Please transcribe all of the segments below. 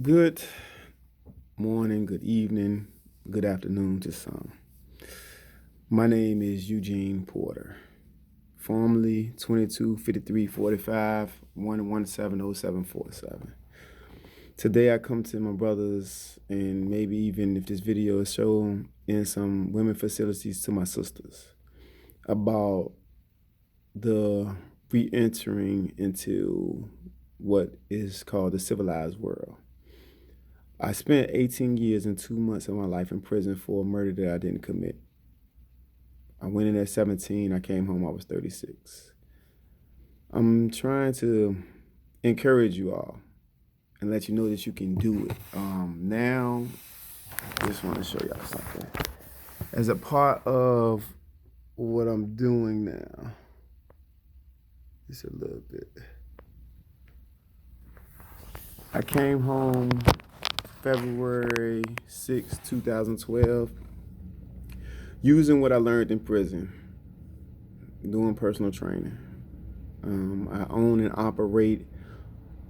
Good morning, good evening, good afternoon to some. My name is Eugene Porter, formerly 22534511704747. Today I come to my brothers, and maybe even if this video is shown in some women facilities, to my sisters about the re-entering into what is called the civilized world. I spent 18 years and 2 months of my life in prison for a murder that I didn't commit. I went in at 17. I came home, I was 36. I'm trying to encourage you all and let you know that you can do it. Now, I just want to show y'all something. As a part of what I'm doing now, just a little bit. I came home February 6, 2012, using what I learned in prison, doing personal training. I own and operate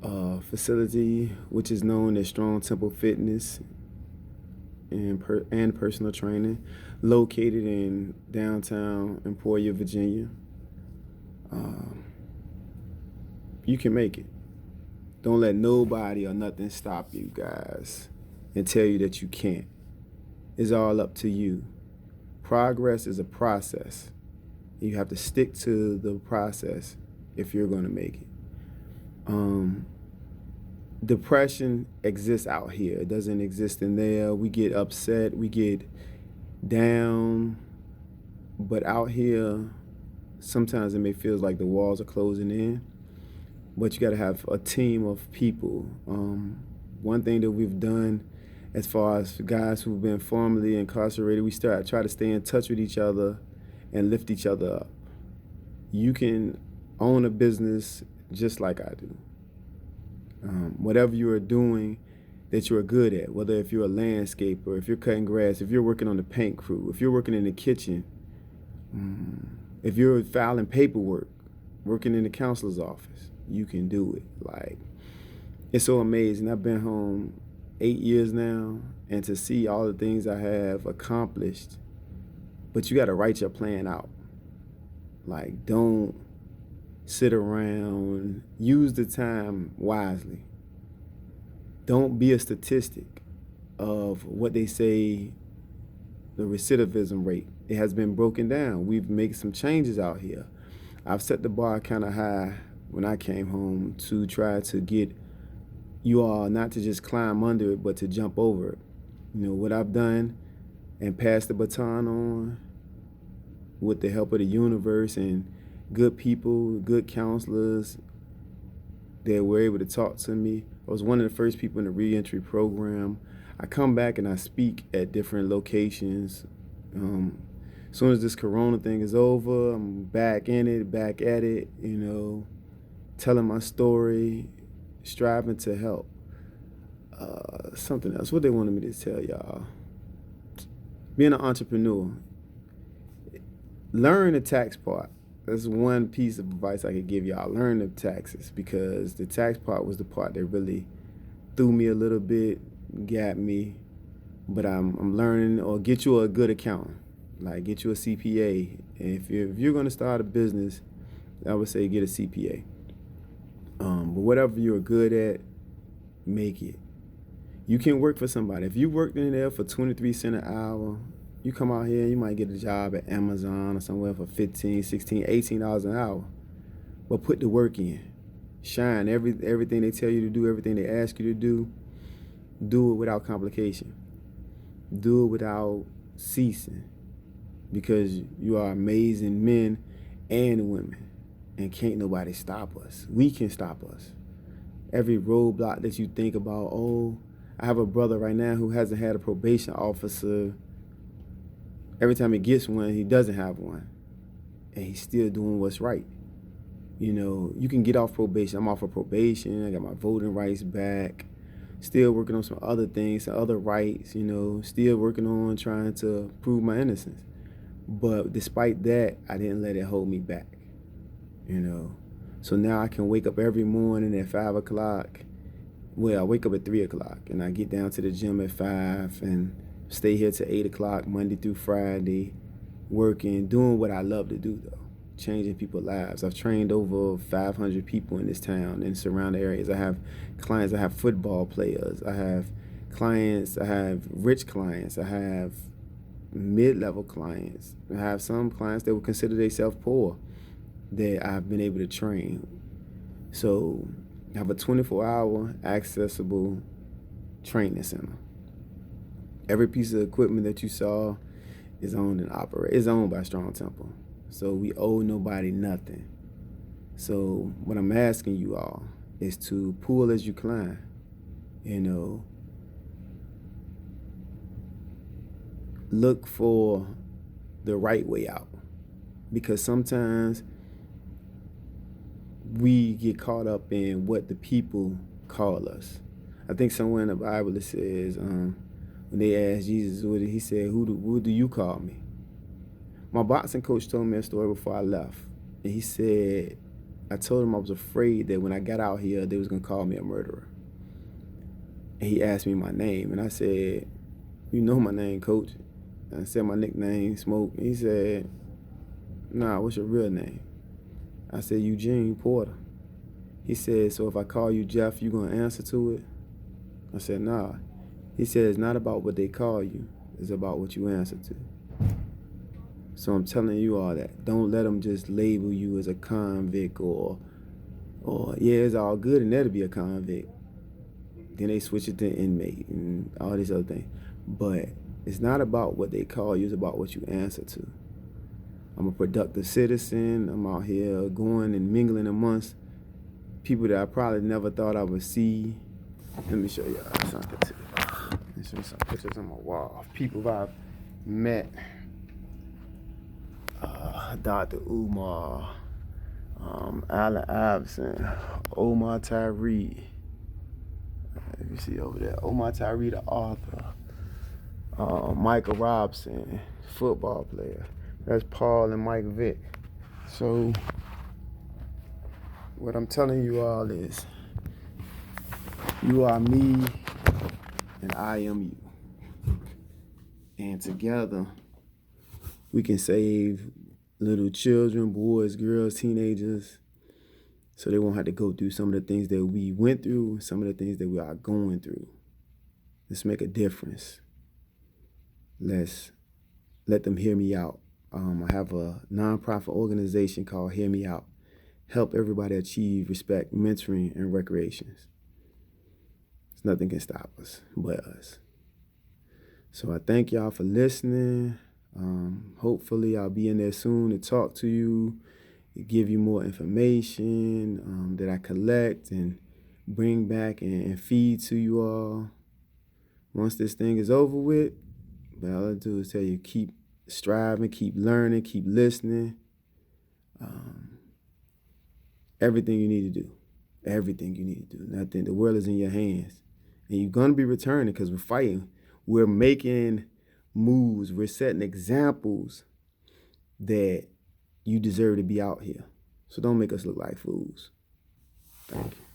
a facility which is known as Strong Temple Fitness and personal training, located in downtown Emporia, Virginia. You can make it. Don't let nobody or nothing stop you, guys, and tell you that you can't. It's all up to you. Progress is a process. You have to stick to the process if you're going to make it. Depression exists out here. It doesn't exist in there. We get upset, we get down, but out here, sometimes it may feel like the walls are closing in, but you got to have a team of people. One thing that we've done as far as guys who've been formerly incarcerated, we try to stay in touch with each other and lift each other up. You can own a business just like I do. Whatever you are doing that you're good at, whether if you're a landscaper, if you're cutting grass, if you're working on the paint crew, if you're working in the kitchen, if you're filing paperwork, working in the counselor's office, you can do it. Like, it's so amazing. I've been home 8 years now, and to see all the things I have accomplished, but you got to write your plan out. Like, don't sit around. Use the time wisely. Don't be a statistic of what they say, the recidivism rate. It has been broken down. We've made some changes out here. I've set the bar kind of high when I came home to try to get you all not to just climb under it, but to jump over it. You know, what I've done and passed the baton on with the help of the universe and good people, good counselors that were able to talk to me. I was one of the first people in the Reentry program. I come back and I speak at different locations. As soon as this corona thing is over, I'm back in it, back at it, you know, telling my story, striving to help. Something else, what they wanted me to tell y'all. Being an entrepreneur, learn the tax part. That's one piece of advice I could give y'all. Learn the taxes, because the tax part was the part that really threw me a little bit, got me. But I'm learning. Or get you a good accountant, like get you a CPA. And if you're going to start a business, I would say get a CPA. But whatever you're good at, make it. You can work for somebody. If you worked in there for 23 cents an hour, you come out here, you might get a job at Amazon or somewhere for $15, $16, $18 an hour. But put the work in. Shine. Everything they tell you to do, everything they ask you to do it without complication. Do it without ceasing. Because you are amazing men and women. And can't nobody stop us. We can stop us. Every roadblock that you think about, oh, I have a brother right now who hasn't had a probation officer. Every time he gets one, he doesn't have one. And he's still doing what's right. You know, you can get off probation. I'm off of probation. I got my voting rights back. Still working on some other things, some other rights, you know. Still working on trying to prove my innocence. But despite that, I didn't let it hold me back, you know. So now I can wake up every morning at 5 o'clock Well, I wake up at 3 o'clock and I get down to the gym at 5 and stay here till 8 o'clock Monday through Friday, working, doing what I love to do though, changing people's lives. I've trained over 500 people in this town and surrounding areas. I have clients. I have football players. I have clients. I have rich clients. I have mid-level clients. I have some clients that would consider themselves poor that I've been able to train. So I have a 24-hour accessible training center. Every piece of equipment that you saw is owned and operated. It's owned by Strong Temple. So we owe nobody nothing. So what I'm asking you all is to pull as you climb. Look for the right way out. Because sometimes we get caught up in what the people call us. I think somewhere in the Bible it says, when they asked Jesus, he said, who do you call me? My boxing coach told me a story before I left. And he said, I told him I was afraid that when I got out here, they was going to call me a murderer. And he asked me my name. And I said, you know my name, coach. And I said my nickname, Smoke. And he said, nah, what's your real name? I said, Eugene Porter. He said, so if I call you Jeff, you going to answer to it? I said, nah. He said, it's not about what they call you. It's about what you answer to. So I'm telling you all that. Don't let them just label you as a convict or yeah, it's all good and there to be a convict. Then they switch it to inmate and all these other things. But it's not about what they call you. It's about what you answer to. I'm a productive citizen. I'm out here going and mingling amongst people that I probably never thought I would see. Let me show you something too. Let me show you some pictures on my wall of people I've met. Dr. Umar, Allen Iverson, Omar Tyree. If you see over there, Omar Tyree, the author. Michael Robson, football player. That's Paul and Mike Vick. So what I'm telling you all is, you are me and I am you. And together we can save little children, boys, girls, teenagers, so they won't have to go through some of the things that we went through, some of the things that we are going through. Let's make a difference. Let's let them hear me out. I have a nonprofit organization called Hear Me Out. Help everybody achieve respect, mentoring, and recreations. Nothing can stop us but us. So I thank y'all for listening. Hopefully I'll be in there soon to talk to you, give you more information that I collect and bring back and feed to you all. Once this thing is over with, all I do is tell you, keep striving, keep learning, keep listening. Everything you need to do. Everything you need to do. Nothing. The world is in your hands. And you're going to be returning because we're fighting. We're making moves. We're setting examples that you deserve to be out here. So don't make us look like fools. Thank you.